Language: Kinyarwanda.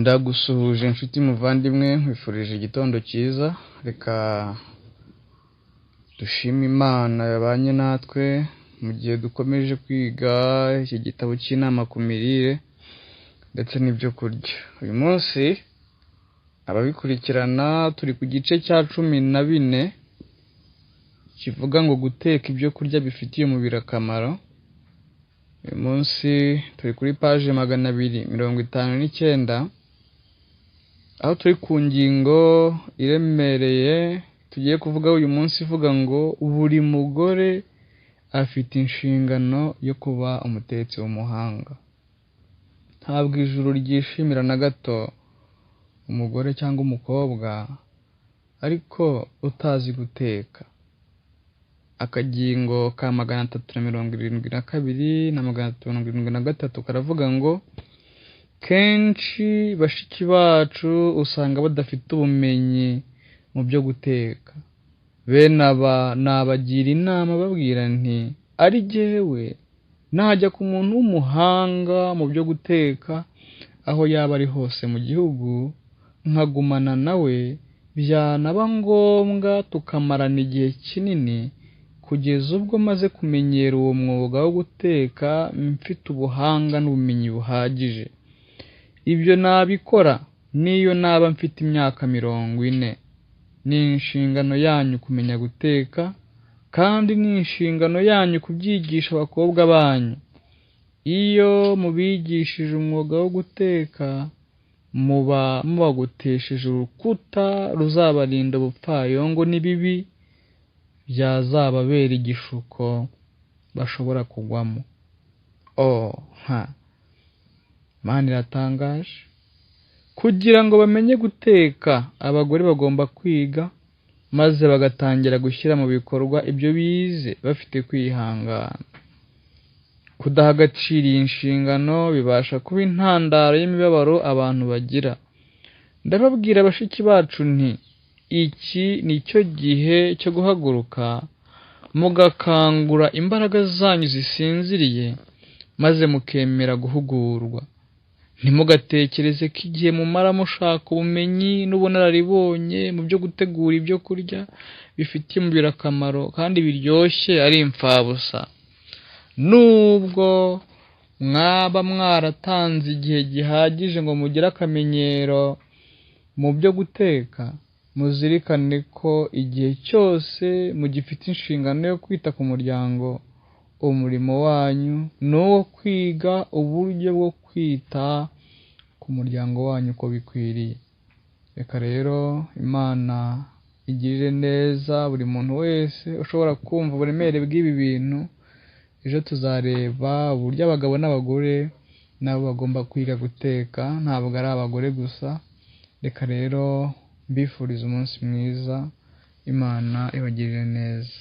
Ndagusuhuje inshuti muvandimwe, nkwifurije igitondo cyiza. Reka dushime Imana yabanye natwe mu gihe dukomeje kwiga iki gitabo cy'inama ku mirire ndetse n'ibyo kurya. Uyu munsi ababikurikirana turi ku gice cya 14 kivuga ngo guteka ibyo kurya bifitiye umubiri akamaro. Uyu munsi turi kuri paje 259, aho turi ku ngingo iremereye tugiye kuvuga uyu munsi ivuga ngo buri mugore afite inshingano yo kuba umutetsi w'umuhanga. Ntabwo ijuru ryishimira na gato umugore cyangwa umukobwa ariko utazi guteka. Akagingo ka 372 na 373 karavuga ngo kenshi bashiki bacu usanga badafite ubumenyi mu byo guteka. Bene aba nabagira inama babwira nti ari jyewe najya ku muntu w'umuhanga mu byo guteka aho yaba ari hose mu gihugu, nkagumana nawe, byanaba ngombwa tukamarana igihe kinini kugeza ubwo maze kumenyera uwo mwuga wo guteka mfite ubuhanga n'ubumenyi buhagije. Ibyo nabikora niyo naba mfite imyaka 40. Ni inshingano yanyu kumenya guteka, kandi ni inshingano yanyu kubyigisha abakobwa banyu. Iyo mubigishije umwuga wo guteka, muba mubagotesheje urukuta ruzabarinda ubupfayongo n'ibibi byazababera igishuko bashobora kugwamo. Mana iratangaje. Kugira ngo bamenye guteka, abagore bagomba kwiga maze bagatangira gushyira mu bikorwa ibyo bize bafite kwihangana. Kudaha agaciro iyi nshingano bibasha kuba intandaro y'imibabaro abantu bagira. Ndababwira bashiki bacu nti iki ni cyo gihe cyo guhaguruka mugakangura imbaraga zanyu zisinziriye maze mukemera guhugurwa. Ntimugatekereze ko igihe mumara mushaka ubumenyi n'ubunararibonye mu byo gutegura ibyo kurya bifitiye umubiri akamaro kandi biryoshye ari imfabusa. Nubwo mwaba mwaratanze igihe gihagije ngo mugire akamenyero mu byo guteka, muzirikane ko igihe cyose mugifite inshingano yo kwita ku muryango, umurimo wanyu ni uwo kwiga uburyo bwo kwita ku muryango wanyu uko bikwiriye. Reka rero Imana igirire neza buri muntu wese ushobora kumva uburemere bw'ibi bintu. Ejo tuzareba uburyo abagabo n'abagore nabo bagomba kwiga guteka, ntabwo ari abagore gusa. Reka rero mbifurize umunsi mwiza, Imana ibagirire neza.